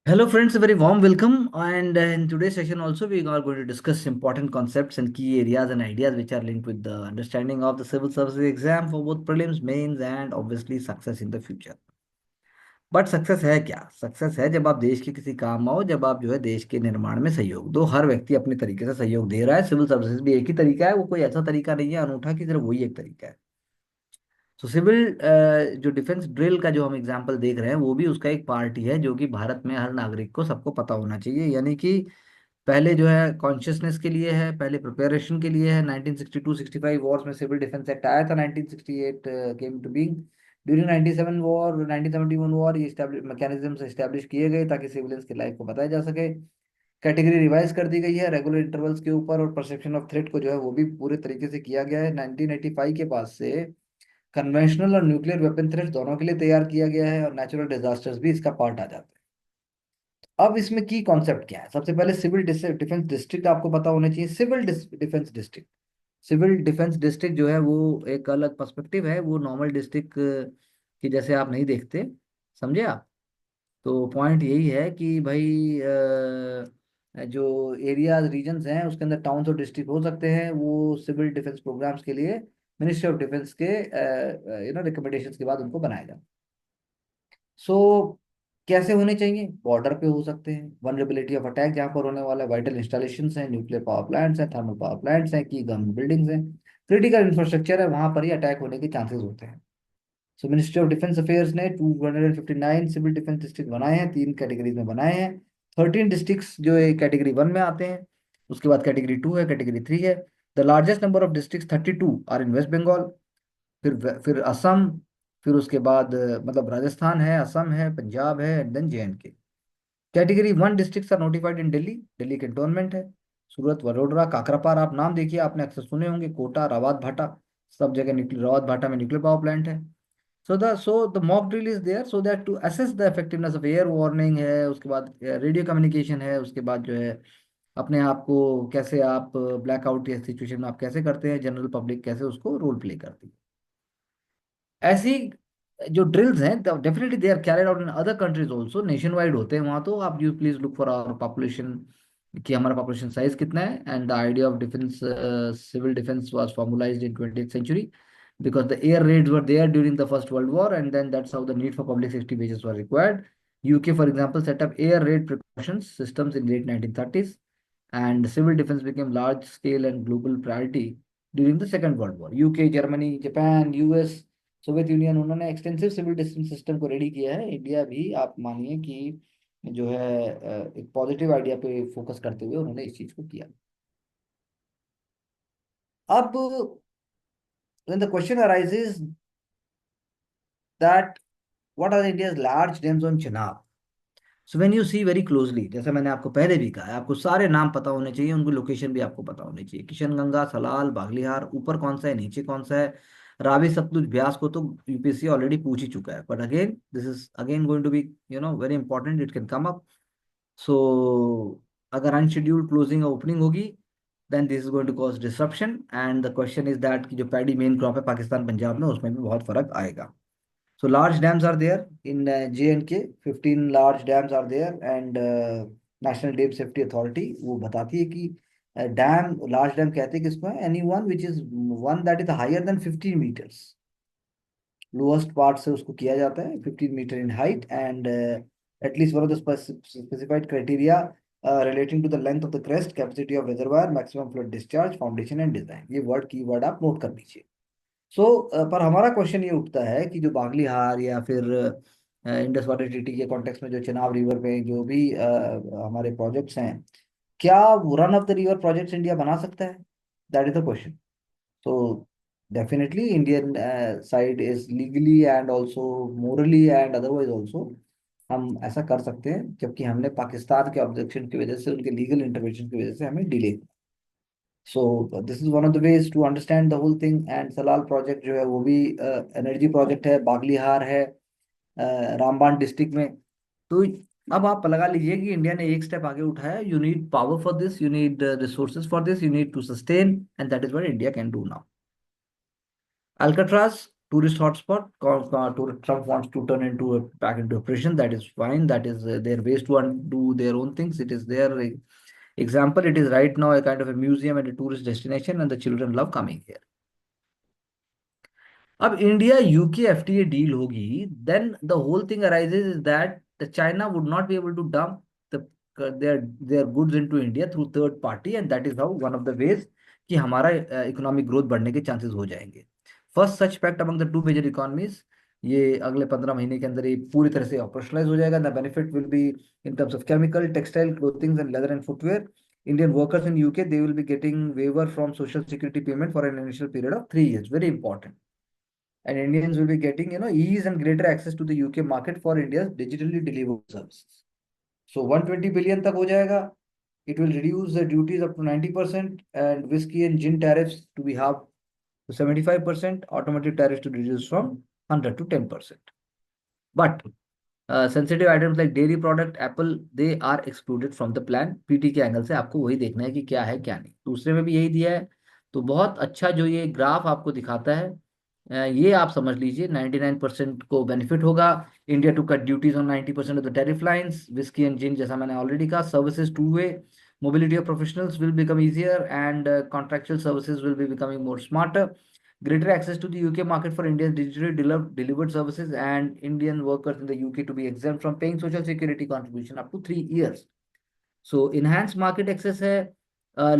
Hello, friends. A very warm welcome. And in today's session, also, we are going to discuss important concepts and key areas and ideas which are linked with the understanding of the civil services exam for both prelims, mains, and obviously success in the future. But success है क्या? Success है जब आप देश के किसी काम आओ, जब आप जो है देश के निर्माण में सहयोग दो। हर व्यक्ति अपने तरीके से सहयोग दे रहा है। सिविल सर्विसेज भी एक ही तरीका है, वो कोई ऐसा तरीका नहीं है अनूठा कि सिर्फ वही एक तरीका है। तो सिविल जो डिफेंस ड्रिल का जो हम एग्जांपल देख रहे हैं वो भी उसका एक पार्ट ही है, जो कि भारत में हर नागरिक को सबको पता होना चाहिए। यानी कि पहले जो है कॉन्शियसनेस के लिए है, पहले प्रिपरेशन के लिए है। 1962-65 वॉर्स में सिविल डिफेंस एक्ट आया था। 1968 came to being. During 97 war, 1971 war, ये मैकेनिज्म्स एस्टेब्लिश किए गए ताकि सिविलियंस की लाइफ को बताया जा सके। कैटेगरी रिवाइज कर दी गई है रेगुलर इंटरवल्स के ऊपर, और परसेप्शन ऑफ थ्रेट को जो है वो भी पूरे तरीके से किया गया है। 1985 के बाद से कन्वेंशनल और न्यूक्लियर वेपन थ्रेट्स दोनों के लिए तैयार किया गया है, और नेचुरल डिजास्टर्स भी इसका पार्ट आ जाते हैं। अब इसमें की कॉन्सेप्ट क्या है? सबसे पहले सिविल डिफेंस डिस्ट्रिक्ट आपको पता होने चाहिए। Civil defence district, civil defence district जो है वो एक अलग पर्सपेक्टिव है। वो नॉर्मल डिस्ट्रिक्ट की जैसे आप नहीं देखते, समझे आप? तो पॉइंट यही है कि भाई जो एरियाज रीजन्स हैं उसके अंदर टाउन्स और डिस्ट्रिक्ट हो सकते हैं। वो सिविल डिफेंस प्रोग्राम्स के लिए मिनिस्ट्री ऑफ डिफेंस के रिकमेंडेशंस के बाद उनको बनाया जाता है। सो कैसे होने चाहिए? बॉर्डर पे हो सकते हैं, वनरेबिलिटी ऑफ अटैक जहाँ पर होने वाला है, वाइटल इंस्टॉलेशंस हैं, न्यूक्लियर पावर प्लांट्स हैं, थर्मल पावर प्लांट्स हैं, की गवर्नमेंट बिल्डिंग्स हैं, क्रिटिकल इंफ्रास्ट्रक्चर है, वहां पर ही अटैक होने के चांसेस होते हैं। सो मिनिस्ट्री ऑफ डिफेंस अफेयर्स ने 259 सिविल डिफेंस डिस्ट्रिक्ट बनाए हैं, तीन कैटेगरीज में बनाए हैं। 13 डिस्ट्रिक्ट्स जो कैटेगरी वन में आते हैं। उसके बाद कैटेगरी टू है, कैटेगरी थ्री है। The largest number of district 32 are in West Bengal. फिर असम। फिर उसके बाद मतलब राजस्थान है, असम है, पंजाब है, and then JNK। Category one districts are notified in Delhi. Delhi cantonment है। सूरत, वडोदरा, काकरापार आप नाम देखिए, आपने अक्सर सुने होंगे। कोटा, रावत भाटा, सब जगह न्यूक्लियर, रावत भाटा में न्यूक्लियर पावर प्लांट है। So the mock drill is there so that to assess the effectiveness of air warning है। उसके बाद रेडियो कम्युनिकेशन है। उसके बाद जो है अपने आप को कैसे आप ब्लैकआउट या सिचुएशन में आप कैसे करते हैं, जनरल पब्लिक कैसे उसको रोल प्ले करती है। ऐसी जो ड्रिल्स हैं definitely they are carried out in other countries also, nation wide होते हैं वहां। तो आप you please look for our population, कि हमारा पॉपुलेशन साइज कितना है। And the idea of defence, civil defence was formulized in 20th century because the air raids were there during the First World War, and then that's how the need for public safety measures were required. UK, for example, set up air raid precautions systems in late 1930s, and civil defense became large scale and global priority during the Second World War. UK, Germany, Japan, US, Soviet union, उन्होंने extensive civil defence system को ready किया है। India भी आप मानिए कि जो है एक पॉजिटिव आइडिया पे फोकस करते हुए उन्होंने इस चीज को किया। अब when the question arises that what are India's large dams on Chenab? So when you see very closely, जैसे मैंने आपको पहले भी कहा है, आपको सारे नाम पता होने चाहिए, उनकी लोकेशन भी आपको पता होनी चाहिए। किशनगंगा, सलाल, बागलीहार, ऊपर कौन सा है, नीचे कौन सा है। रावी, सतलुज, ब्यास को तो यूपीएससी ऑलरेडी पूछ ही चुका है, but again this is again going to be very important, it can come up. So अगर अनशेड्यूल्ड क्लोजिंग और ओपनिंग होगी, then this is going to cause disruption, and the question is that कि जो paddy main crop है पाकिस्तान पंजाब में, उसमें भी बहुत फर्क आएगा। So large dams are there in J&K. 15 large dams are there, and National Dam Safety Authority वो बताती है कि डैम, लार्ज डैम कहते हैं किसको है? Any one which is one that is higher than 15 meters। Lowest part से उसको किया जाता है 15 metre in height, and at least one of the specified criteria relating to the length of the crest, capacity of reservoir, maximum flood discharge, foundation and design. ये word की word आप note कर लीजिए। पर हमारा क्वेश्चन ये उठता है कि जो बागलीहार या फिर इंडस वाटर ट्रीटी के कॉन्टेक्स्ट में जो चिनाब रिवर पे जो भी हमारे प्रोजेक्ट्स हैं, क्या run of the river projects India बना सकता है? That is the question. तो definitely Indian side is legally and also morally and otherwise also हम ऐसा कर सकते हैं, जबकि हमने पाकिस्तान के ऑब्जेक्शन की वजह से, उनके लीगल इंटरवेंशन की वजह से हमें delay. So this is one of the ways to understand the whole thing. And Salal project जो है वो भी एनर्जी प्रोजेक्ट है, बागलीहार है रामबान डिस्ट्रिक्ट में। तो अब आप लगा लीजिए कि इंडिया ने एक स्टेप आगे उठाया। You need power for this, you need resources for this, you need to sustain, and that is what India can do now. Alcatraz tourist hotspot. Trump wants to turn into back into a prison. That is fine. That is their ways to undo their own things. It is their example. It is right now a kind of a museum and a tourist destination, and the children love coming here. अब India UK FTA deal होगी, then the whole thing arises is that the China would not be able to dump their goods into India through third party, and that is how one of the ways कि हमारा economic growth बढ़ने के chances हो जाएंगे. First such fact among the two major economies, ये अगले 15 महीने के अंदर ये पूरी तरह से ऑपरेशनलाइज हो जाएगा. The benefit will be in terms of chemical, textile, clothing and leather and footwear. Indian workers in UK, they will be getting waiver from social security payment for an initial period of 3 years. Very important. And Indians will be getting, ease and greater access to the UK market for India's digitally delivered services. So 120 billion तक हो जाएगा. It will reduce the duties up to 90% and whiskey and gin tariffs to be halved to 75%, automotive tariffs to reduce from 100 to 10%. But sensitive items like dairy product, Apple, they are excluded from the plan. PT के angle से आपको वही देखना है कि क्या है क्या नहीं. दूसरे में भी यही दिया है. तो बहुत अच्छा जो ये ग्राफ आपको दिखाता है, ये आप समझ लीजिए 99% को बेनिफिट होगा. India to cut duties on 90% of the tariff lines. Whisky and gin, जैसा मैंने ऑलरेडी कहा. Services two way. Mobility of professionals will become easier, and contractual services will be becoming more smarter. Greater access to the UK market for Indian digitally delivered services, and Indian workers in the UK to be exempt from paying social security contribution up to 3 years. So enhanced market access है.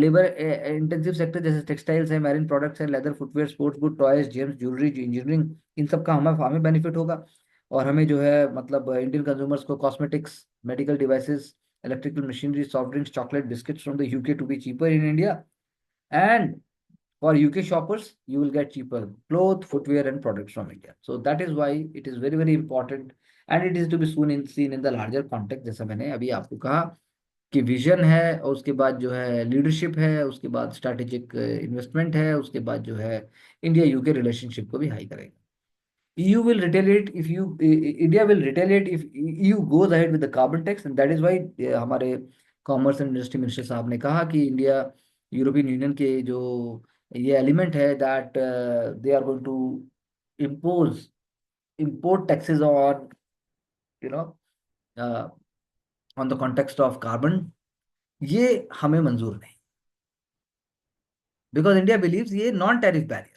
Labour intensive sector जैसे textiles है, marine products है, leather, footwear, sports good, toys, gems, jewellery, engineering, इन सब का हमें benefit होगा. और हमें जो है मतलब इंडियन कंज्यूमर्स को cosmetics, medical devices, electrical machinery, soft drinks, chocolate, biscuits from the UK to be cheaper in India. And for UK shoppers, you will get cheaper clothes, footwear, and products from India. So that is why it is very, very important. And it is to be seen in the larger context. जैसा मैंने अभी आपको कहा कि vision है, और उसके बाद जो है लीडरशिप है, उसके बाद स्ट्रैटेजिक इन्वेस्टमेंट है, उसके बाद जो है इंडिया यूके रिलेशनशिप को भी हाई करेगा. EU will retaliate if India will retaliate if EU goes ahead with the carbon tax, and that is why हमारे कॉमर्स एंड इंडस्ट्री मिनिस्टर साहब ने कहा कि इंडिया यूरोपियन यूनियन के जो ये एलिमेंट है that they are going to impose import taxes on, you know on the context of carbon. ये हमें मंजूर नहीं, बिकॉज इंडिया बिलीव्स ये नॉन टैरिफ बैरियर,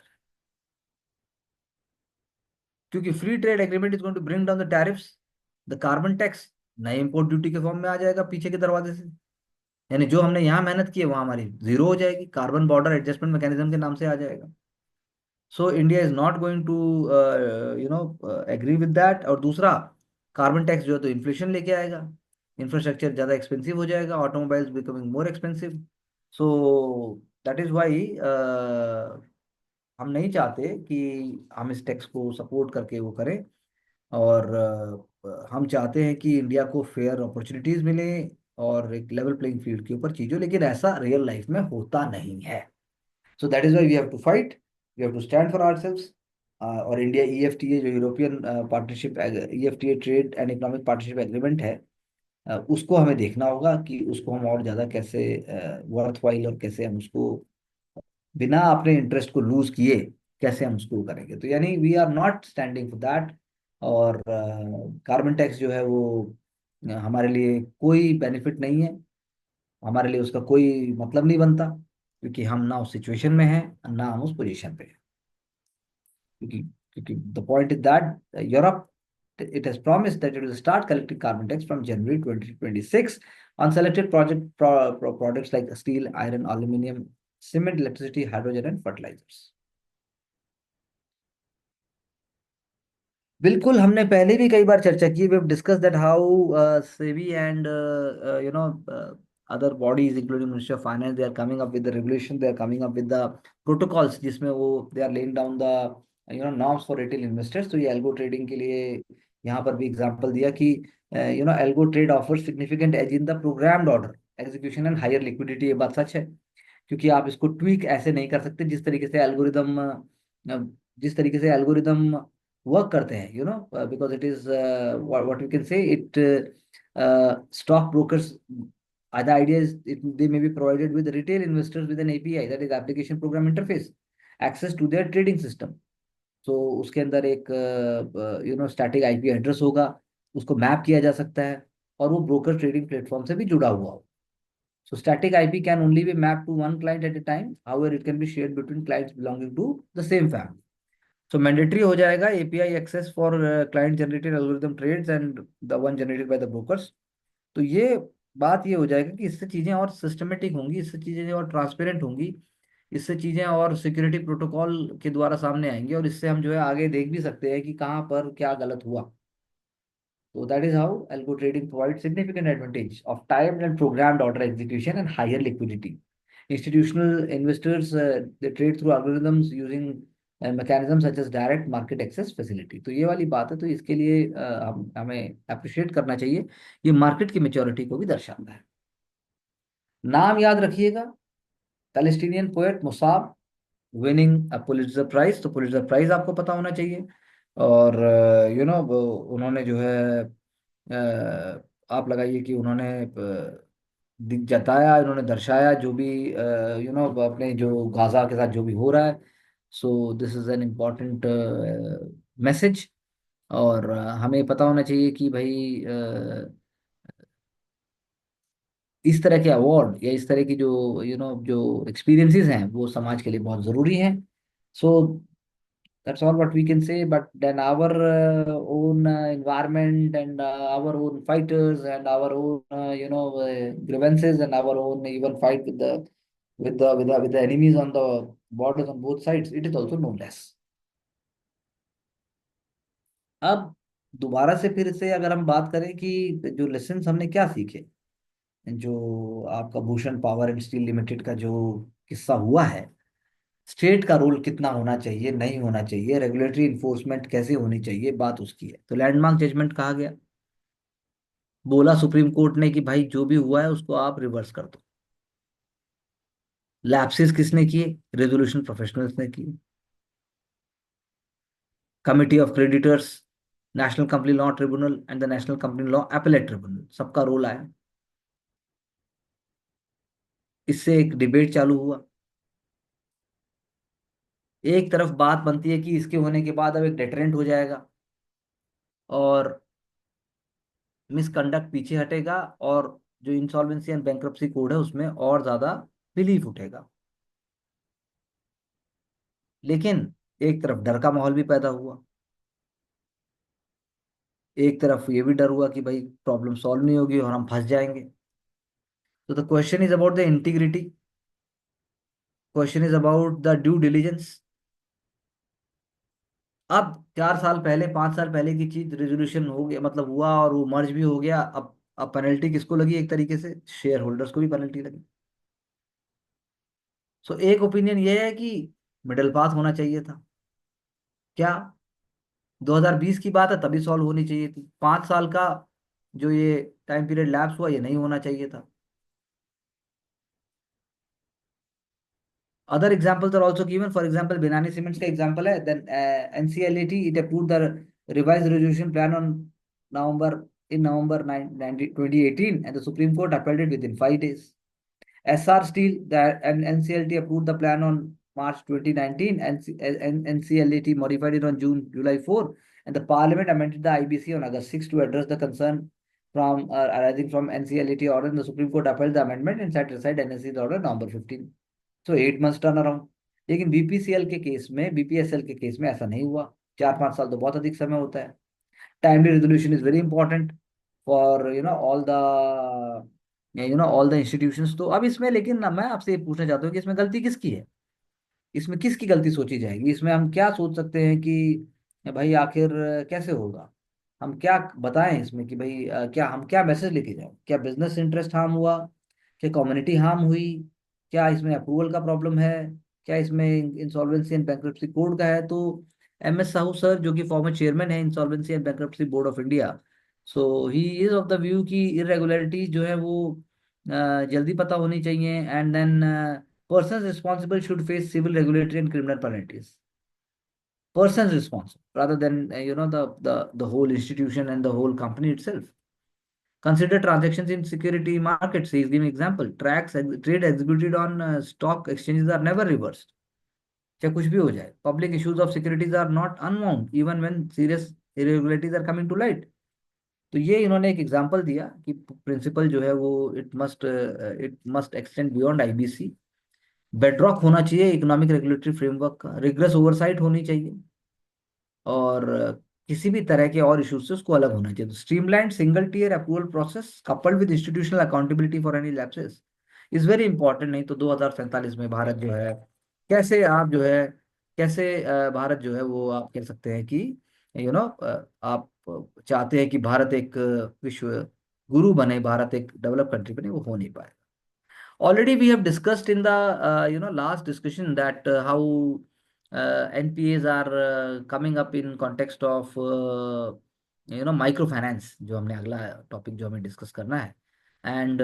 क्योंकि free trade agreement is going to bring down the tariffs. The carbon tax नए import duty के form में आ जाएगा पीछे के दरवाजे से. यानी जो हमने यहाँ मेहनत की है वहां हमारी जीरो हो जाएगी, कार्बन बॉर्डर एडजस्टमेंट मैकेनिज्म के नाम से आ जाएगा. So India is not going to agree with that. और दूसरा, कार्बन टैक्स जो है तो इन्फ्लेशन लेके आएगा, इंफ्रास्ट्रक्चर ज़्यादा एक्सपेंसिव हो जाएगा, automobiles becoming more expensive. So that is why हम नहीं चाहते कि हम इस टैक्स को सपोर्ट करके वो करें. और हम चाहते हैं कि इंडिया को फेयर अपॉर्चुनिटीज मिले और एक लेवल प्लेइंग फील्ड के ऊपर चीजों, लेकिन ऐसा रियल लाइफ में होता नहीं है. So that is why we have to fight, we have to stand for ourselves. और इंडिया ईएफटीए जो European partnership, EFTA trade and economic partnership agreement है, उसको हमें देखना होगा कि उसको हम और ज्यादा कैसे वर्थ वाइल और कैसे हम उसको बिना अपने इंटरेस्ट को लूज किए कैसे हम उसको करेंगे. तो यानी we are not standing for that. और कार्बन टैक्स जो है वो हमारे लिए कोई बेनिफिट नहीं है, हमारे लिए उसका कोई मतलब नहीं बनता, क्योंकि हम ना उस सिचुएशन में हैं ना हम उस पोजीशन पे हैं. क्योंकि क्योंकि the point is that Europe, it has promised that it will start collecting carbon tax from January 2026 on selected products like steel, iron, aluminum, cement, electricity, hydrogen and fertilizers. बिल्कुल, हमने पहले भी कई बार चर्चा की. We have discuss that how SEBI and you know other bodies including Ministry of Finance, they are coming up with the regulation, they are coming up with the protocols जिसमें वो they are laying down the norms for retail investors. तो ये algo trading के लिए यहाँ पर भी example दिया कि algo trade offers significant edge in the programmed order execution and higher liquidity. ये बात सच है, क्योंकि आप इसको ट्वीक ऐसे नहीं कर सकते जिस तरीके से एल्गोरिदम वर्क करते हैं, because it is what we can say it stock brokers. The idea is they may be provided with retail investors with an API, that is application program interface, access to their trading system. तो उसके अंदर एक static IP address होगा, उसको map किया जा सकता है, और वो ब्रोकर ट्रेडिंग प्लेटफॉर्म से भी जुड़ा हुआ हो। So static IP can only be mapped to one client at a time. However, it can be shared between clients belonging to the same family. So mandatory हो जाएगा API access for client generated algorithm trades and the one generated by the brokers. तो ये बात ये हो जाएगा कि इससे चीजें और सिस्टमेटिक होंगी, इससे चीजें और ट्रांसपेरेंट होंगी, इससे चीजें और सिक्योरिटी प्रोटोकॉल के द्वारा सामने आएंगी, और इससे हम जो है आगे देख भी सकते हैं कि कहाँ पर क्या गलत हुआ। So that is how algo trading provides significant advantage of timed and programmed order execution and higher liquidity. Institutional investors they trade through algorithms using mechanisms such as direct market access facility. तो ये वाली बात है, तो इसके लिए हम हमें अप्रिशिएट करना चाहिए। ये मार्केट की मेच्योरिटी को भी दर्शाता है। नाम याद रखिएगा, Palestinian poet Mosab winning a Pulitzer prize. तो पुलिट्जर प्राइज आपको पता होना चाहिए। और उन्होंने जो है आप लगाइए कि उन्होंने जताया, उन्होंने दर्शाया जो भी अपने जो गाजा के साथ जो भी हो रहा है। सो this is an important message. और हमें पता होना चाहिए कि भाई इस तरह के अवार्ड या इस तरह की जो जो एक्सपीरियंसेस हैं वो समाज के लिए बहुत ज़रूरी हैं। सो that's all what we can say. But then our own environment and our own fighters and our own grievances and our own even fight with the enemies on the borders on both sides, it is also no less. अब दोबारा से फिर से अगर हम बात करें कि जो लेसन हमने क्या सीखे, जो आपका Bhushan power and steel limited का जो किस्सा हुआ है, स्टेट का रोल कितना होना चाहिए, नहीं होना चाहिए, रेगुलेटरी इन्फोर्समेंट कैसे होनी चाहिए, बात उसकी है। तो लैंडमार्क जजमेंट कहा गया, बोला सुप्रीम कोर्ट ने कि भाई जो भी हुआ है उसको आप रिवर्स कर दो। लैप्सेस किसने किए? रेजोल्यूशन प्रोफेशनल्स ने किए। Committee of creditors, national company law tribunal and the national company law appellate tribunal, सबका रोल आया। इससे एक डिबेट चालू हुआ। एक तरफ बात बनती है कि इसके होने के बाद अब एक डेटरेंट हो जाएगा और मिसकंडक्ट पीछे हटेगा, और जो इंसॉल्वेंसी एंड बैंक्रप्सी कोड है उसमें और ज्यादा रिलीफ उठेगा। लेकिन एक तरफ डर का माहौल भी पैदा हुआ, एक तरफ ये भी डर हुआ कि भाई प्रॉब्लम सॉल्व नहीं होगी और हम फंस जाएंगे। तो the question is about the integrity, question is about the due diligence. अब 4 साल पहले 5 साल पहले की चीज रेजोल्यूशन हो गया, मतलब हुआ और वो मर्ज भी हो गया। अब पेनल्टी किसको लगी? एक तरीके से शेयर होल्डर्स को भी पेनल्टी लगी। सो एक ओपिनियन ये है कि मिडिल पाथ होना चाहिए था। क्या 2020 की बात है, तभी सॉल्व होनी चाहिए थी। 5 साल का जो ये टाइम पीरियड लैप्स हुआ, ये नहीं होना चाहिए था। Other examples are also given. For example, Binani Cements का example है. Then NCLAT it approved the revised resolution plan on November 9, 2018, and the Supreme Court upheld it within 5 days. SR Steel, that and NCLT approved the plan on March 2019, and NCLAT modified it on July 4, and the Parliament amended the IBC on August 6 to address the concern from arising from NCLAT order, and the Supreme Court upheld the amendment and set aside NSE's order November 15. So 8 months turn around. लेकिन BPCL के case में, BPSL के case में ऐसा नहीं हुआ। 4-5 साल तो बहुत अधिक समय होता है। Timely resolution is very important for all the institutions. तो अब इसमें लेकिन ना मैं आपसे ये पूछना चाहता हूँ कि इसमें गलती किसकी है? इसमें किसकी गलती सोची जाएगी? इसमें हम क्या सोच सकते हैं कि भाई आखिर कैसे होगा? हम क्या बताएं इसमें कि भाई क्या हम क्या मैसेज लेके जाएं? क्या बिजनेस इंटरेस्ट हार्म हुआ? क्या कम्युनिटी हार्म हुई? क्या इसमें अप्रूवल का प्रॉब्लम है? क्या इसमें इंसॉल्वेंसी एंड बैंक्रप्सी कोड का है? तो एम एस साहू सर, जो कि फॉर्मर चेयरमैन है insolvency and bankruptcy board of India, so he is of the view कि इरेगुलरिटी जो है वो जल्दी पता होनी चाहिए। And then persons responsible should face civil, regulatory, and criminal penalties. Persons responsible rather than the whole institution and the whole company itself. Consider transactions in security markets. He is giving example. Trades executed on stock exchanges are never reversed. चाहे कुछ भी हो जाए, public issues of securities are not unwound even when serious irregularities are coming to light. तो ये इन्होंने एक example दिया कि प्रिंसिपल जो है वो it must extend beyond IBC. Bedrock होना चाहिए इकोनॉमिक रेगुलेटरी फ्रेमवर्क का, रिग्रेस ओवरसाइट होनी चाहिए, और किसी भी तरह के और इश्यूज से उसको अलग होना चाहिए। तो streamlined single tier approval process coupled with institutional accountability for any lapses is very important. नहीं तो 2047 में भारत जो है, कैसे आप जो है, कैसे भारत जो है वो आप कह सकते हैं कि आप चाहते हैं कि भारत एक विश्व गुरु बने, भारत एक डेवलप कंट्री बने, वो हो नहीं पाए। Already we have discussed in the last discussion that how NPAs are coming up in context of microfinance, जो हमने अगला टॉपिक जो हमें डिस्कस करना है। And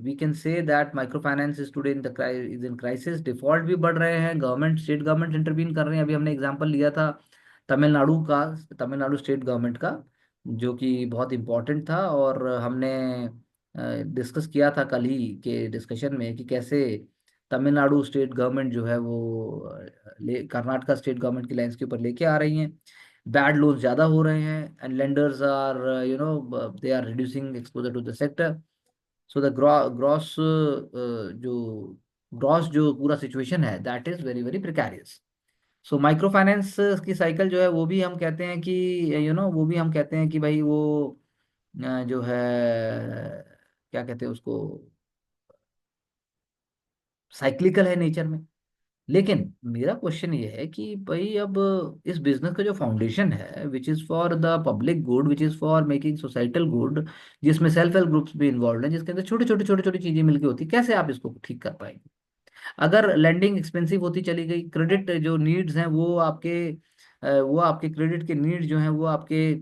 we can say that microfinance is today is in crisis, default भी बढ़ रहे हैं, गवर्नमेंट स्टेट गवर्नमेंट इंटरवीन कर रहे हैं। अभी हमने एग्जांपल लिया था तमिलनाडु का, तमिलनाडु स्टेट गवर्नमेंट का, जो कि बहुत इंपॉर्टेंट था। और हमने डिस्कस किया था कल ही के डिस्कशन में कि कैसे तमिलनाडु स्टेट गवर्नमेंट जो है वो कर्नाटका स्टेट गवर्नमेंट की लाइंस के ऊपर लेके आ रही हैं। बैड लोन्स ज़्यादा हो रहे हैं and lenders are they are reducing exposure to the sector. So the gross जो पूरा सिचुएशन है that is very very precarious. So micro finance की साइकिल जो है वो भी हम कहते हैं कि वो भी हम कहते हैं कि भाई वो जो है क्या कहते हैं उसको, साइक्लिकल है नेचर में। लेकिन मेरा क्वेश्चन ये है कि भाई अब इस बिजनेस का जो फाउंडेशन है which is for the public good, which is for making societal good, जिसमें सेल्फ हेल्प ग्रुप्स भी इन्वॉल्व हैं, जिसके अंदर छोटी छोटी चीजें मिलकर होती, कैसे आप इसको ठीक कर पाएंगे? अगर लैंडिंग एक्सपेंसिव होती चली गई, क्रेडिट जो नीड्स हैं वो आपके क्रेडिट के नीड्स जो हैं वो आपके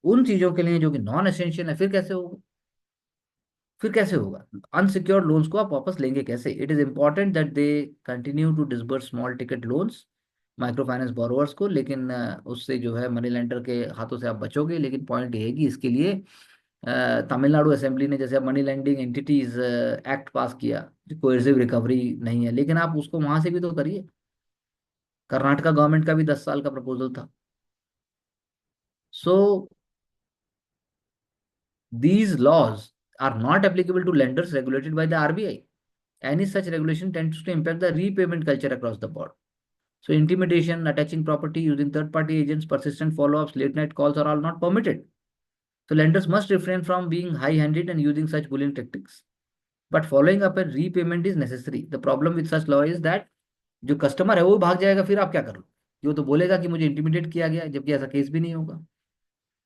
उन चीजों के लिए जो कि नॉन एसेंशियल है, फिर कैसे होगा? अनसिक्योर्ड लोन्स को आप वापस लेंगे कैसे? It is important that they continue to disburse small ticket loans micro finance borrowers को, लेकिन उससे जो है मनी लेंडर के हाथों से आप बचोगे। लेकिन पॉइंट ये है कि इसके लिए तमिलनाडु असेंबली ने जैसे मनी लेंडिंग एंटिटीज एक्ट पास किया, जो कोएर्सिव रिकवरी नहीं है, लेकिन आप उसको वहां से भी तो करिए। कर्नाटका गवर्नमेंट का भी 10 साल का प्रपोजल था। So these laws are not applicable to lenders regulated by the RBI. Any such regulation tends to impact the repayment culture across the board. So intimidation, attaching property, using third-party agents, persistent follow-ups, late-night calls are all not permitted. So lenders must refrain from being high-handed and using such bullying tactics. But following up and repayment is necessary. The problem with such law is that जो customer है वो भाग जाएगा, फिर आप क्या करोगे? वो तो बोलेगा कि मुझे इंटिमिडेट किया गया, जबकि ऐसा केस भी नहीं होगा।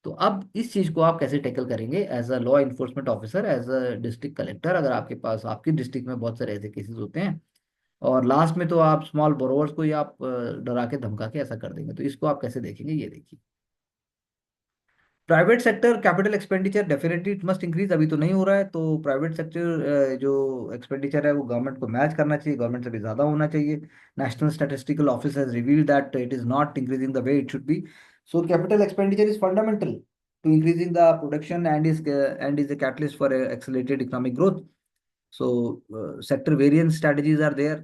तो अब इस चीज को आप कैसे टैकल करेंगे as a law enforcement officer, as a district collector, अगर आपके पास आपकी डिस्ट्रिक्ट में बहुत सारे ऐसे केसेस होते हैं, और लास्ट में तो आप स्मॉल बोरोवर्स को ही आप डरा के धमका के ऐसा कर देंगे, तो इसको आप कैसे देखेंगे, ये देखिए। Private sector capital expenditure definitely it must increase. अभी तो नहीं हो रहा है, तो प्राइवेट सेक्टर जो एक्सपेंडिचर है वो गवर्नमेंट को मैच करना चाहिए, गवर्नमेंट से भी ज्यादा होना चाहिए। National statistical office has revealed that it is not increasing the way it should be. So capital expenditure is fundamental to increasing the production and is a catalyst for accelerated economic growth. So sector variance strategies are there,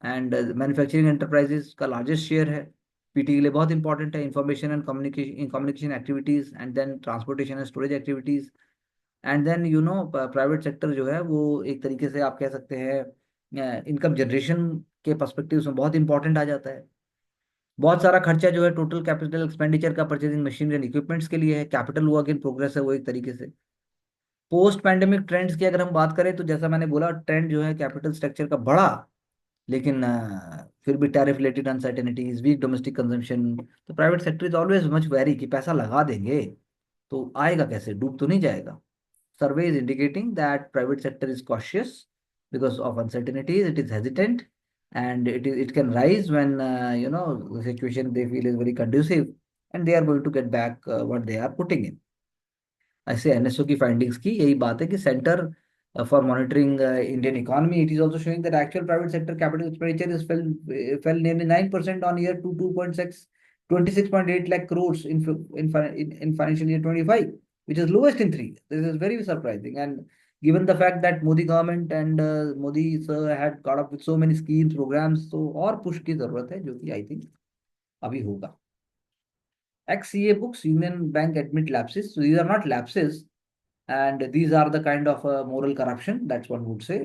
and manufacturing enterprises का largest share है, PT के लिए बहुत important है। Information and communication activities, and then transportation and storage activities, and then private sector जो है वो एक तरीके से आप कह सकते हैं इनकम जनरेशन के पर्सपेक्टिव में बहुत इंपॉर्टेंट आ जाता है। बहुत सारा खर्चा जो है टोटल कैपिटल एक्सपेंडिचर का परचेजिंग मशीनरी एंड इक्विपमेंट्स के लिए है, कैपिटल वर्क इन प्रोग्रेस है वो एक तरीके से। पोस्ट पैंडेमिक ट्रेंड्स की अगर हम बात करें, तो जैसा मैंने बोला, ट्रेंड जो है कैपिटल स्ट्रक्चर का बढ़ा, लेकिन फिर भी tariff related uncertainties, weak domestic consumption, तो private sector is always much very कि पैसा लगा देंगे तो आएगा कैसे, डूब तो नहीं जाएगा। सर्वे is indicating that private sector is cautious because of uncertainties, it is hesitant, and it can rise when the situation they feel is very conducive, and they are going to get back what they are putting in. ऐसे NSO की findings की यही बात है कि centre for monitoring Indian economy, it is also showing that actual private sector capital expenditure is fell nearly 9% on year to 26.8 lakh crores in financial year 25, which is lowest in 3 years. This is very surprising, and given the fact that Modi government and Modi sir had got up with so many schemes, programs, तो और push की जरूरत है, जो कि I think अभी होगा. XCA books, Union Bank admit lapses. So these are not lapses, and these are the kind of moral corruption. That's what would say.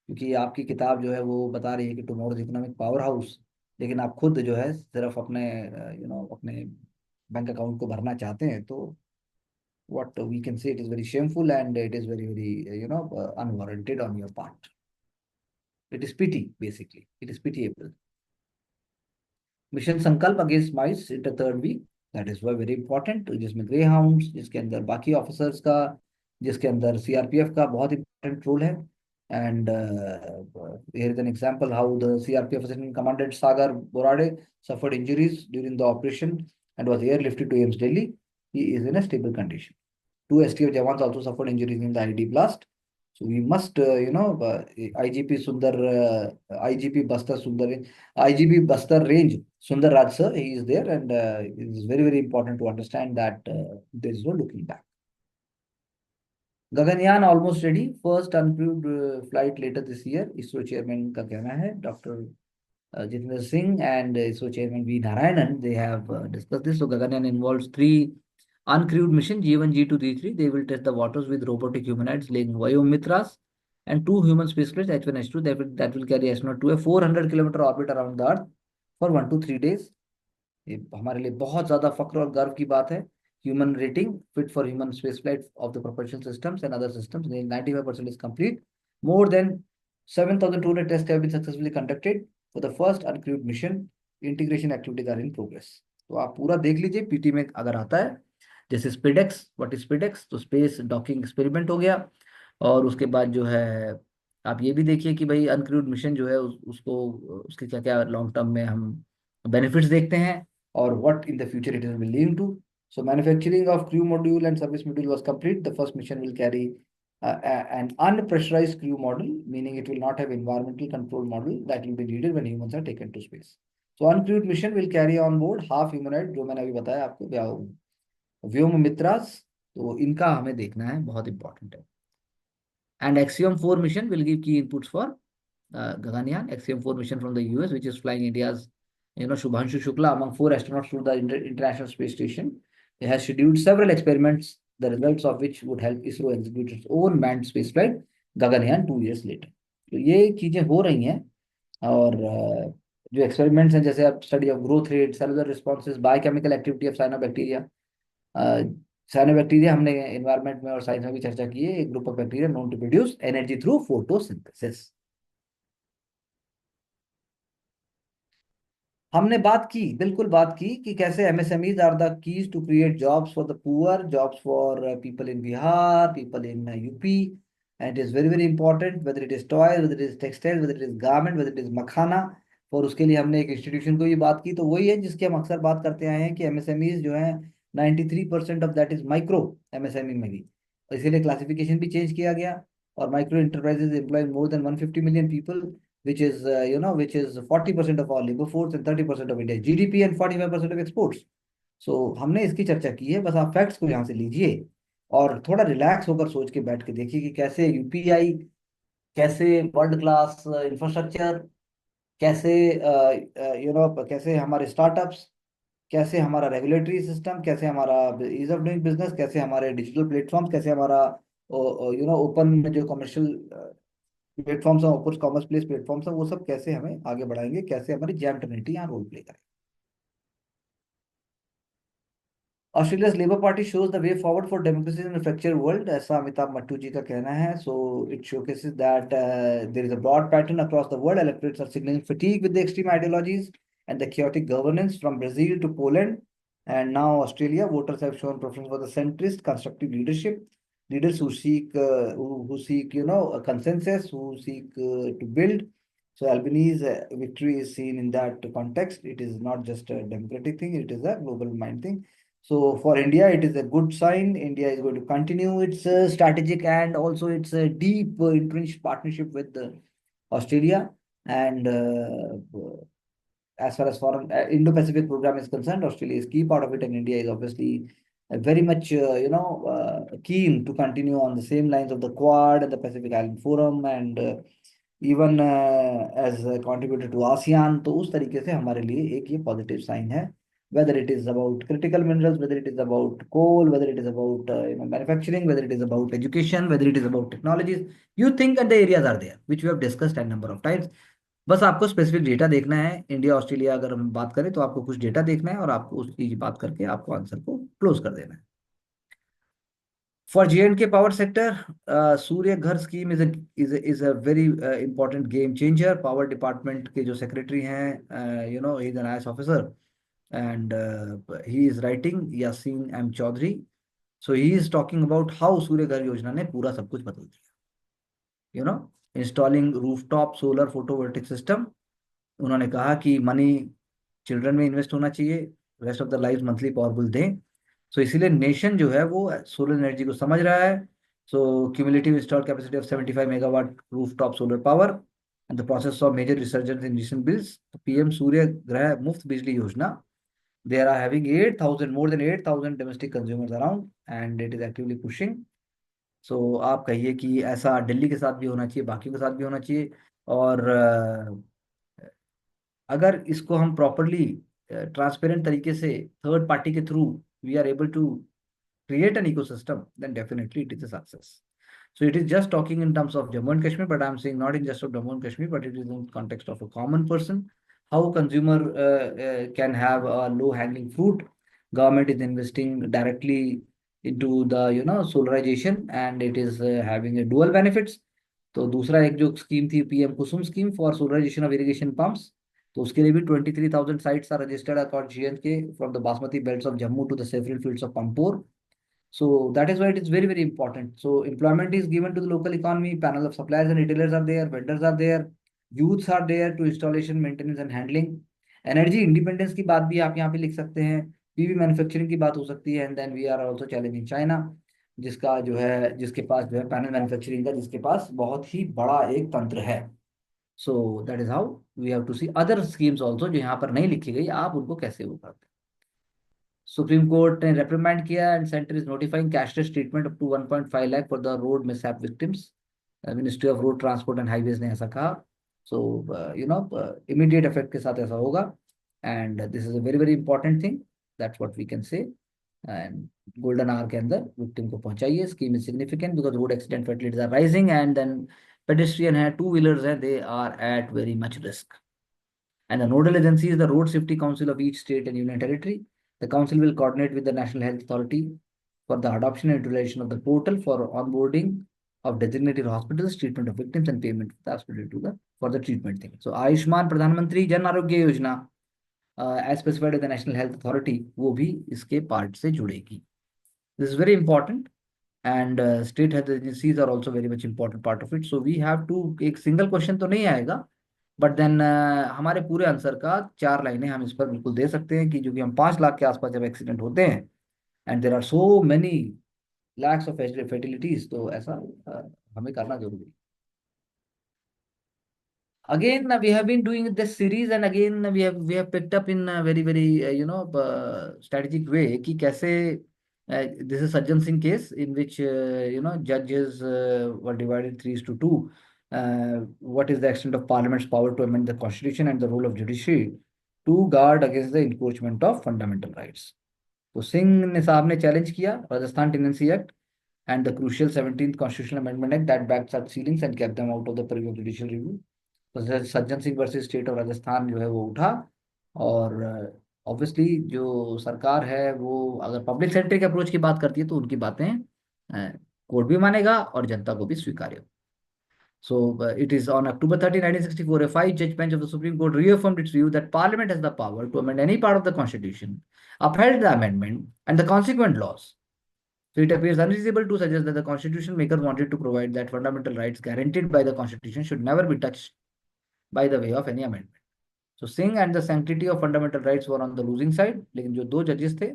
क्योंकि आपकी किताब जो है वो बता रही है कि टुमारोज इकोनॉमिक पावर हाउस, लेकिन आप खुद जो है सिर्फ अपने अपने बैंक अकाउंट को भरना चाहते हैं, तो what we can say, it is very shameful and it is very very unwarranted on your part. It is pity, basically. It is pitiable. Mission Sankalp against mice in the third week, that is very important, जिसमें greyhounds, जिसके अंदर बाकी officers का, जिसके अंदर CRPF का बहुत important role है. And here is an example how the CRPF assistant commandant Sagar Borade suffered injuries during the operation and was airlifted to AIIMS Delhi. He is in a stable condition. Two STF jawans also suffered injuries in the ID blast. So we must, IGP Sundar, IGP Bastar Sundar, IGP Bastar Range, Sundar Raj sir, he is there, and it is very, very important to understand that there is no looking back. Gaganyaan almost ready. First uncrewed flight later this year. ISRO chairman का कहना है. Dr. Jitendra Singh and ISRO chairman V. Narayanan, they have discussed this. So Gaganyaan involves three uncrewed mission, G1, G2, G3. They will test the waters with robotic humanoids laying Vayomitras and two human spacecraft, H1, H2, that will carry astronaut to a 400-kilometer orbit around the Earth for 1 to 3 days. ये हमारे लिए बहुत ज्यादा फक्र और गर्व की बात है. Human rating fit for human spaceflight of the propulsion systems and other systems, 95% is complete. More than 7,200 tests have been successfully conducted for the first uncrewed mission. Integration activities are in progress. तो आप पूरा देख लीजिए PT में अगर आता है, जैसे स्पेडेक्स, व्हाट इज स्पेडेक्स, तो स्पेस डॉकिंग एक्सपेरिमेंट हो गया. और उसके बाद जो है आप ये भी देखिए कि भाई अनक्रूड मिशन जो है उसको उसके क्या क्या लॉन्ग टर्म में हम बेनिफिट्स देखते हैं, और what in the future it will lead to. So manufacturing of crew module and service module was complete. The first mission will carry an unpressurized crew model, meaning it will not have environmental control model that will be needed when humans are taken to space. So uncrewed mission will carry on board half humanoid, जो मैंने अभी बताया आपको, व्योम मित्रास. तो इनका हमें देखना है, बहुत इंपॉर्टेंट है. And Axiom 4 mission will give key inputs for Gaganyaan. Axiom 4 mission from the US, which is flying India's, Shubhanshu Shukla among 4 astronauts to the International Space Station. It has scheduled several experiments, the results of which would help ISRO execute its own manned spaceflight, Gaganyaan, 2 years later. तो ये चीजें हो रही हैं. और जो experiments हैं, जैसे आप study of growth rate, cellular responses, biochemical activity of cyanobacteria. Cyanobacteria हमने एनवायरनमेंट में और साइंस में भी चर्चा की है. एक group of bacteria known to produce energy through photosynthesis. हमने बात की, बिल्कुल बात की, कि कैसे MSMEs are the keys to create jobs for the poor, jobs for people in Bihar, people in UP. And it is very very important, whether it is toy, whether it is textile, whether it is garment, whether it is makhana. और उसके लिए हमने एक institution को भी बात की. तो वही है जिसकी हम अक्सर बात करते आए हैं कि एमएसएमईज जो है 93% of that is micro MSME में भी. और इसीलिए क्लासिफिकेशन भी चेंज किया गया. और micro enterprises employ more than 150 million people, which is 40% of our labor force and 30% of India's GDP and 45% of exports. So हमने इसकी चर्चा की है. बस आप फैक्ट्स को यहाँ से लीजिए और थोड़ा रिलैक्स होकर सोच के बैठ के देखिए कि कैसे यूपीआई, कैसे वर्ल्ड क्लास इंफ्रास्ट्रक्चर, कैसे कैसे हमारे स्टार्टअप्स, कैसे हमारा रेगुलेटरी सिस्टम, कैसे हमारा ईज ऑफ डूइंग बिजनेस, कैसे हमारे डिजिटल प्लेटफॉर्म्स, कैसे हमारा ओपन जो कमर्शियल प्लेटफॉर्म्स हैं, ओपन कॉमर्स प्लेस प्लेटफॉर्म्स हैं, वो सब कैसे हमें आगे बढ़ाएंगे, कैसे हमारी जैम ट्रिनिटी यहाँ रोल प्ले करेंगे. Australia's labour party shows the way forward for democracy in a fractured world, ऐसा अमिताभ मट्टू जी का कहना है. So it showcases that there is a broad pattern across the world. Electorates are signaling fatigue with the extreme ideologies and the chaotic governance from Brazil to Poland. And now Australia, voters have shown preference for the centrist, constructive leadership, leaders who seek, a consensus, who seek to build. So Albanese victory is seen in that context. It is not just a democratic thing; it is a global mind thing. So for India, it is a good sign. India is going to continue its strategic and also its deep entrenched partnership with Australia. And as far as foreign Indo-Pacific program is concerned, Australia is key part of it, and India is obviously very much, keen to continue on the same lines of the Quad and the Pacific Island Forum, and even as a contributor to ASEAN. तो उस तरीके से हमारे लिए एक ये positive sign है, whether it is about critical minerals, whether it is about coal, whether it is about manufacturing, whether it is about education, whether it is about technologies. You think and the areas are there, which we have discussed a number of times. बस आपको specific data देखना है। India Australia अगर हम बात करें तो आपको कुछ डेटा देखना है और आपको उसकी बात करके आपको आंसर को क्लोज कर देना है। For J&K power sector, Surya Ghar scheme is a very important game changer. Power department के जो secretary हैं, he is an IAS officer, and he is writing Yasin M Chaudhary. So he is talking about how Surya Ghar योजना ने पूरा सब कुछ बदल दिया। Installing rooftop solar photovoltaic system. उन्होंने कहा कि मनी चिल्ड्रन में इन्वेस्ट होना चाहिए, rest of the life monthly power bill दें। सो इसीलिए नेशन जो है वो सोलर एनर्जी को समझ रहा है। So cumulative installed capacity of 75 megawatt rooftop solar power and the process of major resurgence in recent bills. PM Surya Ghar Muft बिजली योजना, they are having 8,000, more than 8,000 domestic consumers around, and it is actively pushing. So आप कहिए कि ऐसा दिल्ली के साथ भी होना चाहिए, बाकी के साथ भी होना चाहिए। और अगर इसको हम प्रॉपरली ट्रांसपेरेंट तरीके से थर्ड पार्टी के through we are able to create an ecosystem, then definitely it is a success. So it is just talking in terms of Jammu and Kashmir, but I'm saying not in just of Jammu and Kashmir, but it is in context of a common person. How consumer can have a low hanging fruit. Government is investing directly into the solarization, and it is having a dual benefits. तो दूसरा एक जो scheme थी PM Kusum scheme for solarisation of irrigation pumps, तो उसके लिए भी 23,000 sites are registered across J&K from the Basmati belts of Jammu to the several fields of Pampore. So that is why it is very, very important. So employment is given to the local economy. Panel of suppliers and retailers are there. Vendors are there. Youths are there to installation, maintenance and handling. Energy independence की बात भी आप यहाँ पे लिख सकते हैं। PV manufacturing की बात हो सकती है। And then we are also challenging China, जिसके पास जो है पैनल मैन्युफैक्चरिंग का, जिसके पास बहुत ही बड़ा एक तंत्र है। So that is how we have to see other schemes also जो यहाँ पर नहीं लिखी गई, आप उनको कैसे वो करते हैं। सुप्रीम कोर्ट ने रेप्रिमेंड किया and centre is notifying cashless treatment up to 1.5 lakh for the road mishap victims. Ministry of road transport and highways ने ऐसा कहा। सो इमीडिएट इफेक्ट के साथ ऐसा होगा, and this is a very very important thing, that's what we can say. And golden hour के अंदर victim को पहुंचाइए। Scheme is significant because road accident fatalities are rising, and then pedestrian है, two wheelers है, they are at very much risk. And the nodal agency is the Road Safety Council of each state and union territory. The council will coordinate with the National Health Authority for the adoption and utilization of the portal for onboarding of designated hospitals, treatment of victims, and payment of the hospital to the for the treatment thing. So Ayushman Pradhan Mantri Jan Arogya Yojana, as specified by the National Health Authority, वो भी इसके part से जुड़ेगी. This is very important, and state health agencies are also very much important part of it. So we have to, एक single question तो नहीं आएगा, but then हमारे पूरे आंसर का 4 लाइनें हम इस पर बिल्कुल दे सकते हैं कि जो कि हम 5 लाख के आसपास जब एक्सीडेंट होते हैं and there are so many lakhs of fatalities, तो ऐसा हमें करना जरूरी है। Again, we have been doing this series, and again we have picked up in a very very strategic way कि कैसे this is Sajjan Singh case in which judges were divided 3:2. What is the extent of Parliament's power to amend the Constitution and the role of judiciary to guard against the encroachment of fundamental rights? तो सिंह ने साहब ने challenge किया Rajasthan tenancy act and the crucial 17th Constitutional Amendment Act that backed such ceilings and kept them out of the purview of judicial review. तो Sajjan Singh versus state of Rajasthan जो है वो उठा, और ऑब्वियसली जो सरकार है वो अगर पब्लिक सेंट्रिक अप्रोच की बात करती है तो उनकी बातें कोर्ट भी मानेगा और जनता को भी स्वीकार्य हो। So it is on October 30, 1964, a 5-judge bench of the Supreme Court reaffirmed its view that Parliament has the power to amend any part of the Constitution, upheld the amendment and the consequent laws. So it appears unreasonable to suggest that the Constitution maker wanted to provide that fundamental rights guaranteed by the Constitution should never be touched by the way of any amendment. So Singh and the sanctity of fundamental rights were on the losing side. लेकिन जो दो जजेस थे,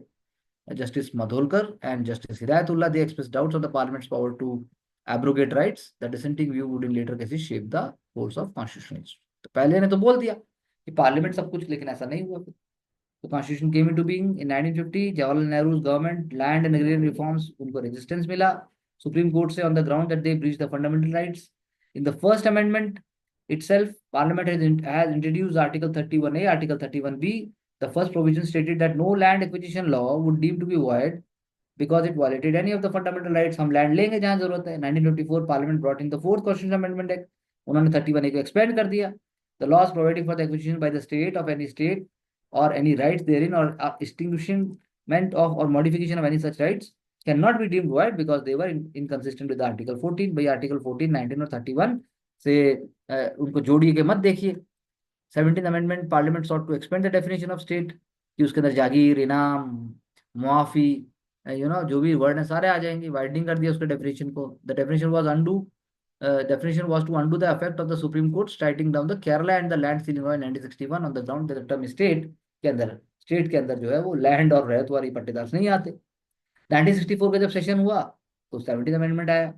Justice Madholkar and Justice Hidayatullah, they expressed doubts on the Parliament's power to abrogate rights. The dissenting view would in later cases shape the course of constitutional history. तो पहले ने तो बोल दिया कि पार्लियामेंट सब कुछ, लेकिन ऐसा नहीं हुआ। तो constitution came into being in 1950। Jawaharlal Nehru government land and agrarian reforms, उनको रेजिस्टेंस मिला सुप्रीम कोर्ट से on the ground that they breach the fundamental rights. In the first amendment itself, Parliament has introduced Article 31A, Article 31B. The first provision stated that no land acquisition law would deem to be void because it violated any of the fundamental rights. हम land लेंगे जहां जरूरत है। 1954 parliament brought in the fourth Constitutional Amendment Act, उन्होंने 31A को expand कर दिया। The laws providing for the acquisition by the state of any state or any rights therein or extinguishment of or modification of any such rights cannot be deemed void because they were inconsistent with the Article 14। भाई Article 14, 19 और 31 से उनको जोड़िए के मत देखिए। 17th amendment parliament sought to expand the definition of state, कि उसके अंदर जागीर, इनाम, मुआफी, जो भी वर्ड है सारे आ जाएंगे। वाइडनिंग कर दिया उसके डेफिनेशन को। The definition was undo definition was to undo the effect of the Supreme Court striking down the Kerala and the land ceiling law in 1961 on the ground that the term state के अंदर जो है वो land और रहतवारी पट्टेदार नहीं आते। 1964 का जब सेशन हुआ तो 17th अमेंडमेंट आया।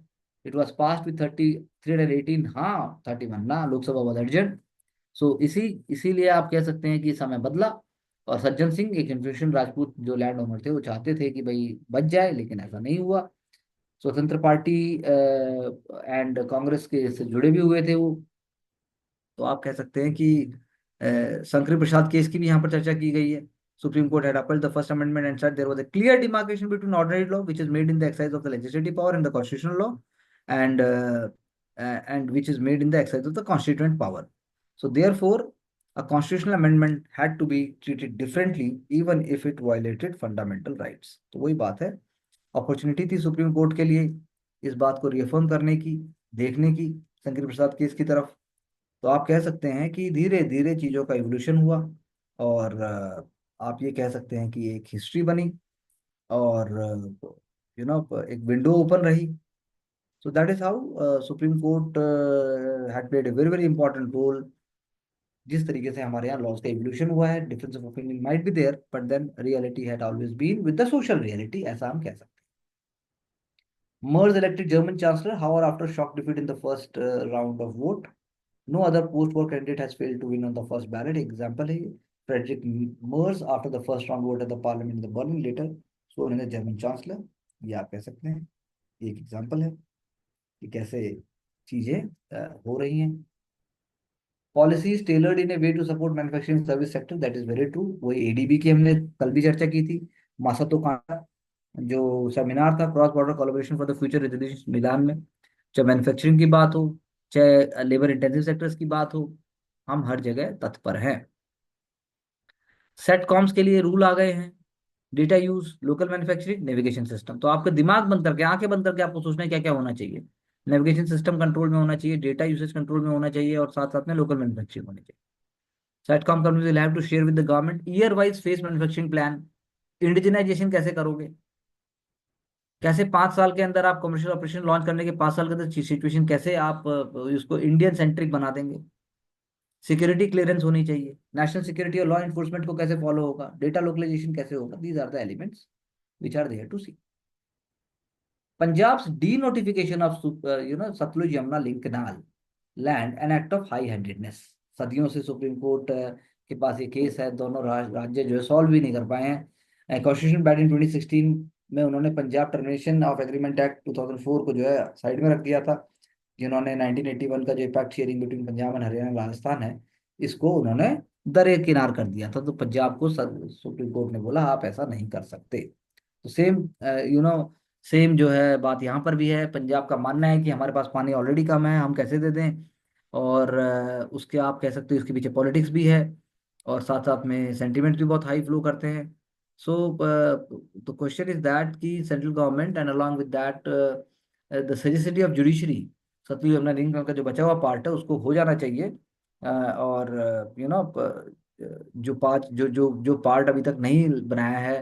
इट वाज पास्ड विद 318, हाँ 31 ना, लोकसभा वाज एडजर्न। सो इसीलिए आप कह सकते हैं कि समय बदला। और सज्जन सिंह एक इन्फ्लुएंशियल राजपूत जो लैंड ओनर थे, वो चाहते थे कि भाई बच जाए, लेकिन ऐसा नहीं हुआ। स्वतंत्र पार्टी एंड कांग्रेस के से जुड़े भी हुए थे वो। तो आप कह सकते हैं कि शंकर प्रसाद केस की भी यहाँ पर चर्चा की गई है। Supreme court had upheld the first amendment and said there was a clear demarcation between ordinary law, which is made in the exercise of the legislative power, and the constitutional law, and which is made in the exercise of the constituent power. So therefore, a constitutional amendment had to be treated differently, even if it violated fundamental rights. तो वही बात है, opportunity थी supreme court के लिए इस बात को रिअफर्म करने की, देखने की शंकर प्रसाद केस की तरफ। तो आप कह सकते हैं कि धीरे धीरे चीज़ों का इवोल्यूशन हुआ, और आप ये कह सकते हैं कि एक हिस्ट्री बनी, और एक विंडो ओपन रही। So that is how supreme court had played a very very important role. जिस तरीके से हमारे यहाँ लॉज का इवोल्यूशन हुआ है, difference of opinion might be there, but then reality had always been with the social reality, ऐसा हम कह सकते हैं। Merz elected German Chancellor, however, after shock defeat in the first round of vote. No other post-war candidate has failed to win on the first ballot. Example है Friedrich Merz after the first round vote at the parliament in the Berlin, later sworn in the German Chancellor. ये आप कह सकते हैं, एक example है कि कैसे चीजें हो रही हैं। Policies tailored in a way to support manufacturing service sector, that is very true. वही एडीबी की हमने कल भी चर्चा की थी। मासातो कांडा जो सेमिनार था, cross border collaboration for the future resolution, Milan में, चाहे मैन्युफैक्चरिंग की बात हो, चाहे लेबर इंटेंसिव सेक्टर्स की बात हो, हम हर जगह तत्पर हैं। सेटकॉम्स के लिए रूल आ गए हैं, data use, local manufacturing, navigation system. तो आपका दिमाग बंद करके, आंखें बंद करके आपको सोचना है क्या क्या होना चाहिए। नेविगेशन सिस्टम कंट्रोल में होना चाहिए, डेटा यूसेज कंट्रोल में होना चाहिए, और साथ साथ में लोकल मैन्युफैक्चरिंग होनी चाहिए। Satcom companies will have to share with the government year wise phase manufacturing plan. Indigenisation कैसे करोगे, कैसे 5 साल के अंदर आप कमर्शियल ऑपरेशन लॉन्च करने के 5 साल के अंदर सिचुएशन कैसे आप उसको इंडियन सेंट्रिक बना देंगे। सिक्योरिटी क्लियरेंस होनी चाहिए, नेशनल सिक्योरिटी और लॉ एनफोर्समेंट को कैसे फॉलो होगा, डेटा लोकलाइजेशन कैसे होगा। These are the elements which are there to see. Punjab denotification of Sutlej Yamuna link canal land an act of high handedness. सदियों से सुप्रीम कोर्ट के पास ये केस है, दोनों राज्य जो है सॉल्व भी नहीं कर पाए हैं। कॉन्स्टिट्यूशन बैड इन 2016 में उन्होंने Punjab termination of agreement act 2004 को जो है साइड में रख दिया था, जिन्होंने 1981 का जो impact sharing between Punjab and Haryana Rajasthan है, इसको उन्होंने दरे किनार कर दिया था। तो पंजाब को सुप्रीम कोर्ट ने बोला आप ऐसा नहीं कर सकते। तो सेम सेम जो है बात यहाँ पर भी है। पंजाब का मानना है कि हमारे पास पानी ऑलरेडी कम है, हम कैसे दे दें, और उसके आप कह सकते हो उसके पीछे पॉलिटिक्स भी है, और साथ साथ में सेंटिमेंट्स भी बहुत हाई फ्लो करते हैं। So the question is that कि central government and along with that the sagacity of judiciary, Sutlej Yamuna link का जो बचा हुआ पार्ट है उसको हो जाना चाहिए। और जो पाँच जो जो जो पार्ट अभी तक नहीं बनाया है,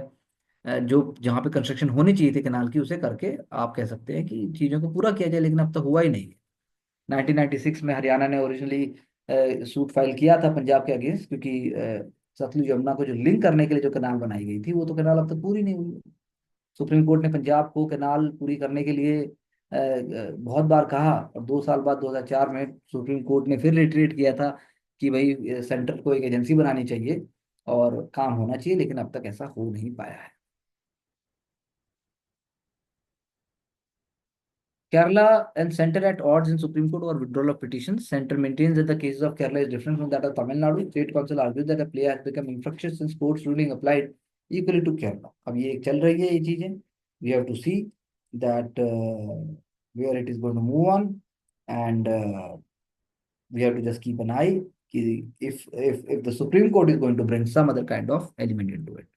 जो जहाँ पे कंस्ट्रक्शन होनी चाहिए थी कैनाल की, उसे करके आप कह सकते हैं कि चीज़ों को पूरा किया जाए, लेकिन अब तक हुआ ही नहीं है। 1996 में हरियाणा ने ओरिजिनली सूट फाइल किया था पंजाब के अगेंस्ट, क्योंकि सतलुज यमुना को जो लिंक करने के लिए जो कैनाल बनाई गई थी, वो तो कैनाल अब तक पूरी नहीं हुई। सुप्रीम कोर्ट ने पंजाब को कैनाल पूरी करने के लिए बहुत बार कहा, और 2 साल बाद 2004 में सुप्रीम कोर्ट ने फिर रिट्रीट किया था कि भाई सेंटर को एक एजेंसी बनानी चाहिए, और काम होना चाहिए, लेकिन अब तक ऐसा हो नहीं पाया है। Kerala and center at odds in Supreme Court over withdrawal of petitions. Center maintains that the cases of Kerala is different from that of Tamil Nadu. State Council argues that a play has become infructuous since court's ruling applied equally to Kerala. अब ये चल रही है ये चीजें. We have to see that where it is going to move on, and we have to just keep an eye if the Supreme Court is going to bring some other kind of element into it.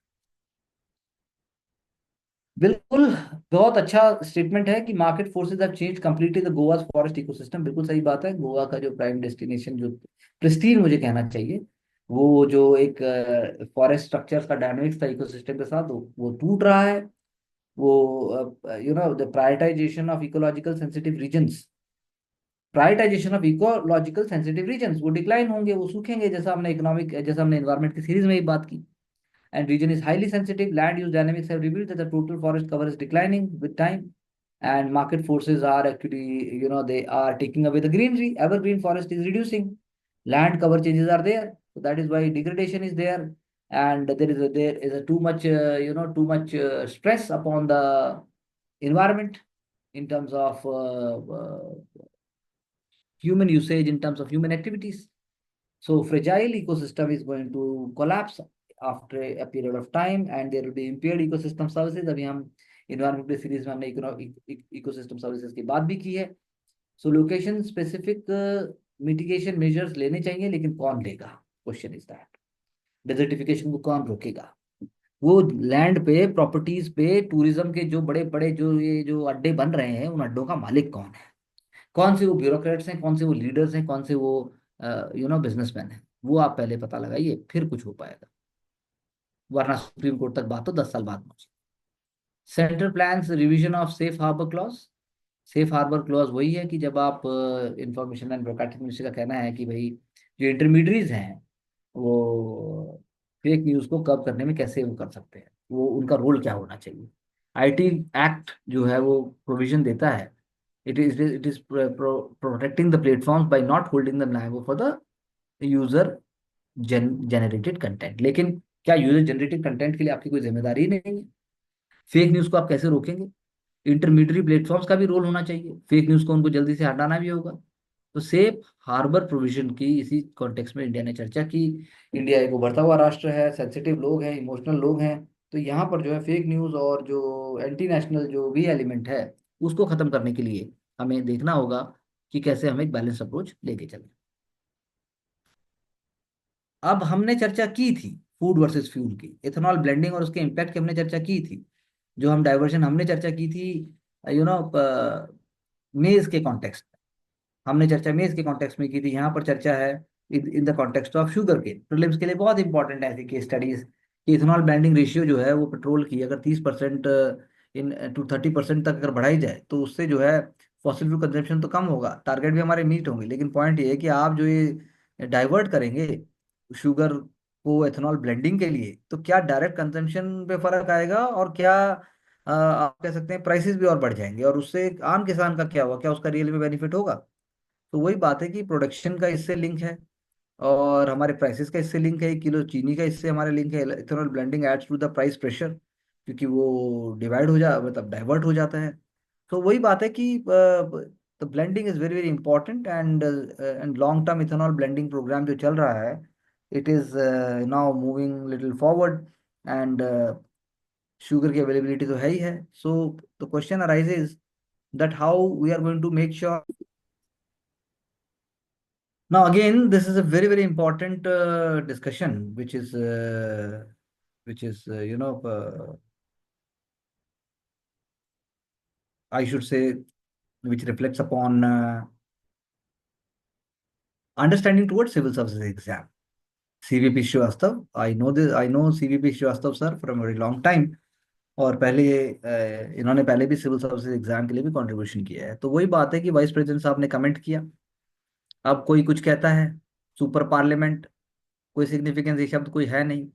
बिल्कुल. बहुत अच्छा statement है कि market forces have change completely the Goa's forest ecosystem. बिल्कुल सही बात है. गोवा का जो प्राइम डेस्टिनेशन, जो प्रिस्टीन मुझे कहना चाहिए, वो जो एक फॉरेस्ट स्ट्रक्चर्स का डायनामिक्स था इकोसिस्टम के साथ, वो टूट रहा है. वो the prioritisation of ecological sensitive regions, prioritisation of ecological sensitive regions, वो डिक्लाइन होंगे, वो सूखेंगे, जैसा हमने एनवायरमेंट की सीरीज में ही बात की. And region is highly sensitive. Land use dynamics have revealed that the total forest cover is declining with time, and market forces are actually, they are taking away the greenery. Evergreen forest is reducing. Land cover changes are there, so that is why degradation is there, and there is a too much, stress upon the environment in terms of human usage, in terms of human activities. So fragile ecosystem is going to collapse after a period of time, and there will be impaired ecosystem services. अभी हम environmental series में हमने ecosystem services की बात भी की है. So location specific mitigation measures लेने चाहिए, लेकिन कौन लेगा? Question is that. Desertification को कौन रोकेगा? वो लैंड पे, प्रॉपर्टीज पे, टूरिज्म के जो बड़े बड़े जो अड्डे बन रहे हैं, उन अड्डों का मालिक कौन है? कौन से वो ब्यूरोक्रेट्स हैं, कौन से वो लीडर्स हैं, कौन से वो बिजनेसमैन हैं? वो आप पहले पता लगाइए, फिर कुछ हो पाएगा. वरना सुप्रीम कोर्ट तक बात तो 10 साल बाद पहुंची. Central plans revision of safe harbour clause. Safe harbour clause वही है कि जब आप, इंफॉर्मेशन एंड ब्रॉडकास्टिंग मिनिस्ट्री का कहना है कि भाई जो इंटरमीडियरीज हैं, वो फेक न्यूज को कब करने में कैसे वो कर सकते हैं, वो उनका रोल क्या होना चाहिए. आईटी एक्ट जो है वो प्रोविजन देता है. It is protecting the platforms by not holding them liable for the user generated content. लेकिन क्या यूजर जनरेटेड कंटेंट के लिए आपकी कोई जिम्मेदारी नहीं है? फेक न्यूज को आप कैसे रोकेंगे? इंटरमीडियरी प्लेटफॉर्म्स का भी रोल होना चाहिए. फेक न्यूज को उनको जल्दी से हटाना भी होगा. तो सेफ हार्बर प्रोविजन की इसी कॉन्टेक्स्ट में इंडिया ने चर्चा की. इंडिया एक उभरता हुआ राष्ट्र है, सेंसिटिव लोग हैं, इमोशनल लोग हैं. तो यहाँ पर जो है फेक न्यूज और जो एंटी नेशनल जो भी एलिमेंट है, उसको खत्म करने के लिए हमें देखना होगा कि कैसे हम एक बैलेंस अप्रोच लेके चलें. अब हमने चर्चा की थी फूड वर्सेस फ्यूल की, इथेनॉल ब्लेंडिंग और उसके इम्पैक्ट की हमने चर्चा की थी. जो हम डाइवर्जन हमने चर्चा की थी, यू नो मेज के कॉन्टेक्स्ट, हमने चर्चा मेज के कॉन्टेक्स्ट में की थी. यहाँ पर चर्चा है in the context of sugar cane. Prelims के लिए बहुत इंपॉर्टेंट है ऐसी केस स्टडीज कि इथेनॉल ब्लेंडिंग रेशियो जो है वो पेट्रोल की अगर 30% इन टू 30% तक अगर बढ़ाई जाए, तो उससे जो है फॉसिल फ्यूल कंजम्पशन तो कम होगा, टारगेट भी हमारे मीट होंगे. लेकिन पॉइंट ये है कि आप जो ये डाइवर्ट करेंगे शुगर को एथेनॉल ब्लेंडिंग के लिए, तो क्या डायरेक्ट कंजम्पशन पे फर्क आएगा, और क्या आप कह सकते हैं प्राइसेस भी और बढ़ जाएंगे, और उससे आम किसान का क्या होगा, क्या उसका रियल में बेनिफिट होगा? तो वही बात है कि प्रोडक्शन का इससे लिंक है, और हमारे प्राइसेस का इससे लिंक है. 1 किलो चीनी का इससे हमारे लिंक है. Ethanol blending adds to the price pressure, क्योंकि वो डिवाइड हो जा मतलब डाइवर्ट हो जाता है. तो वही बात है कि the blending is very very important, and long term ethanol blending programme जो चल रहा है, it is now moving little forward. And sugar की अवेलेबिलिटी तो है ही है. So the question arises that how we are going to make sure. Now, again, this is a very, very important discussion, which is, I should say, which reflects upon understanding towards civil services exam. CVP Srivastav, I know this. I know CVP Srivastav sir from a very long time. और पहले इन्होंने पहले भी civil services exam के लिए भी contribution किया है. तो वही बात है कि वाइस प्रेसिडेंट साहब ने कमेंट किया. अब कोई कुछ कहता है सुपर पार्लियामेंट, कोई सिग्निफिकेंस ये शब्द कोई है नहीं.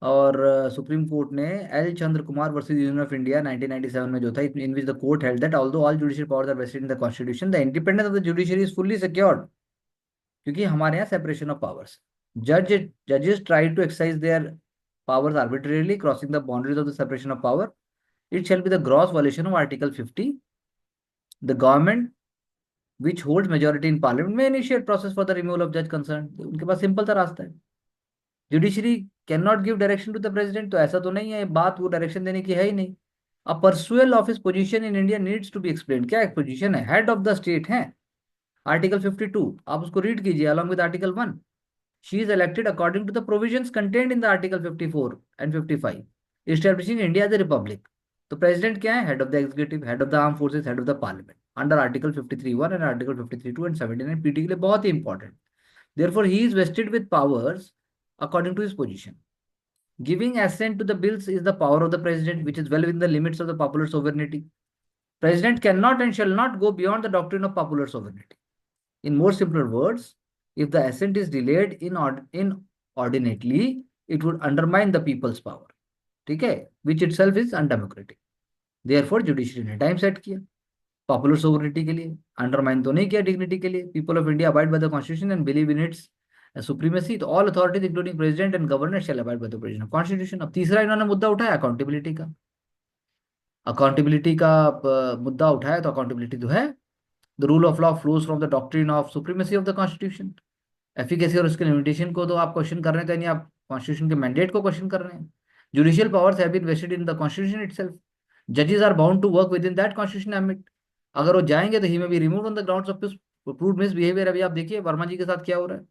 और सुप्रीम कोर्ट ने L Chandra Kumar versus Union of India 1997 में जो था, in which the court held that although all judicial powers are vested in the constitution, the independence of the judiciary is fully secured. क्योंकि हमारे यहाँ separation of powers. Judges try to exercise their powers arbitrarily, crossing the boundaries of the separation of power. It shall be the gross violation of Article 50. The government which holds majority in parliament may initiate process for the removal of judge concerned. उनके पास simple सा रास्ता है. Judiciary can not give direction to the president, तो ऐसा तो नहीं है बात, वो डायरेक्शन देने की है ही नहीं. A pursual of his position in India needs to be explain. क्या एक पोजीशन है, हेड ऑफ द स्टेट है. आर्टिकल 52 आप उसको रीड कीजिए along with article 1. She is elected according to the provisions contained in the article 54 and 55 establishing India as a republic. तो president क्या है, head of the executive, head of the arm forces, head of the parliament under article 53(1) and article 53(2) and 79 PT के लिए बहुत ही important. Therefore he is vested with powers according to his position. Giving assent to the bills is the power of the president, which is well within the limits of the popular sovereignty. President cannot and shall not go beyond the doctrine of popular sovereignty. In more simpler words, if the assent is delayed inordinately, it would undermine the people's power. ठीक है, which itself is undemocratic. Therefore, judiciary ने time set किया popular sovereignty के लिए, undermine तो नहीं किया dignity के लिए. People of India abide by the constitution and believe in its supremacy. तो all authorities including president and governor shall abide by the provision of constitution. अब तीसरा इन्होंने मुद्दा उठाया अकाउंटेबिलिटी का. अकाउंटेबिलिटी का मुद्दा उठाया तो अकाउंटेबिलिटी तो है. The rule of law flows from the doctrine of supremacy of the constitution. Efficacy और उसके लिमिटेशन को तो आप क्वेश्चन कर रहे हैं, तो यानी आप कॉन्स्टिट्यूशन के मैंडेट को क्वेश्चन कर रहे हैं. Judicial powers have been vested in the constitution itself. जजेस are bound to work with in that constitution ambit. अगर वो जाएंगे तो he may be remove on the grounds of proved misbehaviour. अभी आप देखिए वर्मा जी के साथ क्या हो रहा है,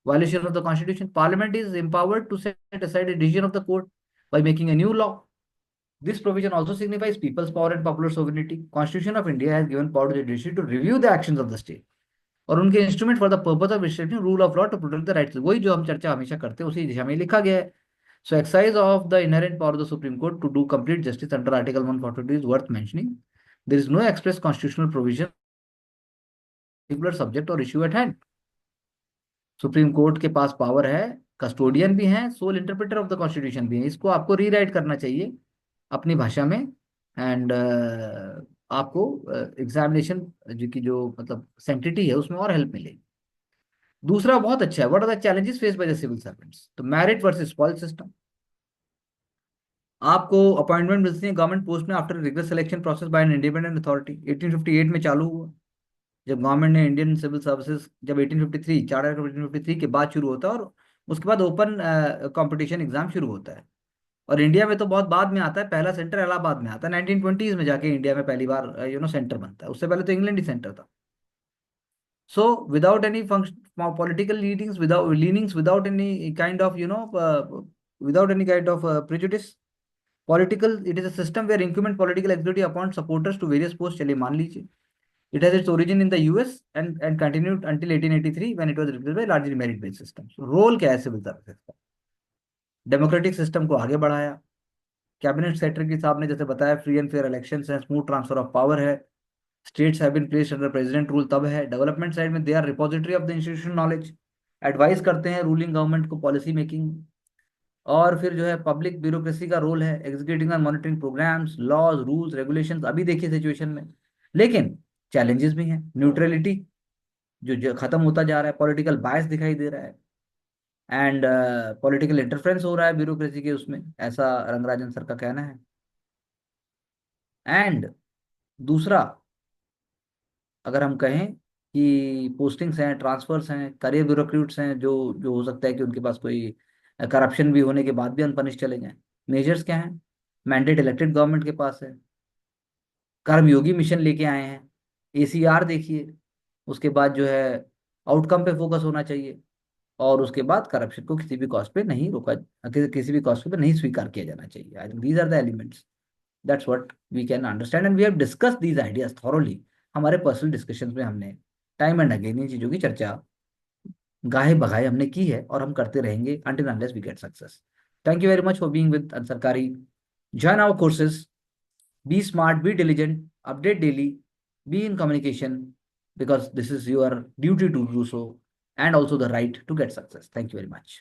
violation of the constitution. Parliament is empowered to set aside a decision of the court by making a new law. This provision also signifies people's power and popular sovereignty. Constitution of India has given power to the judiciary to review the actions of the state. और उनके instrument for the purpose of restricting rule of law to protect the rights. वही जो हम चर्चा हमेशा करते हैं उसी दिशा में लिखा गया है. So exercise of the inherent power of the supreme court to do complete justice under article 142 is worth mentioning. There is no express constitutional provision particular subject और issue at hand. Supreme court के पास power है, custodian भी है, sole interpreter of the constitution भी है. इसको आपको रीराइट करना चाहिए अपनी भाषा में. एंड आपको एग्जामिनेशन जो मतलब सेंटिटी है उसमें और हेल्प मिलेगी. दूसरा बहुत अच्छा है, what are the challenges face by the civil servants. तो मैरिट वर्सेस स्पॉइल सिस्टम. आपको अपॉइंटमेंट मिलती है गवर्नमेंट पोस्ट में after rigorous selection process by an independent authority. 1858 में चालू हुआ जब गवर्नमेंट ने इंडियन सिविल सर्विसेज, जब 1853 चार्टर 1853 के बाद शुरू होता है, और उसके बाद ओपन कंपटीशन एग्जाम शुरू होता है. और इंडिया में तो बहुत बाद में आता है, पहला सेंटर इलाहाबाद में आता है. 1920s में जाके इंडिया में पहली बार सेंटर बनता है. उससे पहले तो इंग्लैंड ही सेंटर था. So without any function political leanings, without any kind of without any kind of prejudice, political, it is a system where incumbent political executive appoint supporters to various posts. चलिए मान लीजिए it has its origin in the US and continued until 1883 when it was replaced by largely merit based system. So role क्या है civil services का, democratic system को आगे बढ़ाया. Cabinet secretary साहब ने जैसे बताया, फ्री एंड फेयर इलेक्शन है, स्मूथ ट्रांसफर ऑफ पावर है, states have been placed under president rule तब है. डेवलपमेंट साइड में they are repository of the institution knowledge, advice करते हैं रूलिंग गवर्नमेंट को पॉलिसी मेकिंग. और फिर जो है पब्लिक ब्यूरोक्रेसी का रोल है, executing and monitoring programmes, laws, rules, regulations. अभी देखिए सिचुएशन में, लेकिन चैलेंजेस भी हैं. न्यूट्रलिटी जो खत्म होता जा रहा है, पॉलिटिकल बायस दिखाई दे रहा है, एंड पॉलिटिकल इंटरफेरेंस हो रहा है ब्यूरोक्रेसी के उसमें, ऐसा रंगराजन सर का कहना है. एंड दूसरा, अगर हम कहें कि पोस्टिंग्स हैं, ट्रांसफर्स हैं, करियर ब्यूरोक्रेट्स हैं जो जो हो सकता है कि उनके पास कोई करप्शन भी होने के बाद भी अनपनिश चले जाएं. मेजर्स क्या हैं, मैंडेट इलेक्टेड गवर्नमेंट के पास है, कर्मयोगी मिशन लेके आए हैं, एसीआर देखिए. उसके बाद जो है आउटकम पे फोकस होना चाहिए, और उसके बाद करप्शन को किसी भी कॉस्ट पे नहीं रोका, किसी भी कॉस्ट पे नहीं स्वीकार किया जाना चाहिए. I think these are the elements. That's what we can understand and we have discuss these ideas thoroughly. हमारे पर्सनल डिस्कशंस में हमने टाइम एंड अगेन इन चीज़ों की चर्चा गाहे बगाए हमने की है, और हम करते रहेंगे until unless we get success. Thank you very much for being with Ansarkari. Join our courses. Be smart, be diligent, update daily, be in communication, because this is your duty to do so, and also the right to get success. Thank you very much.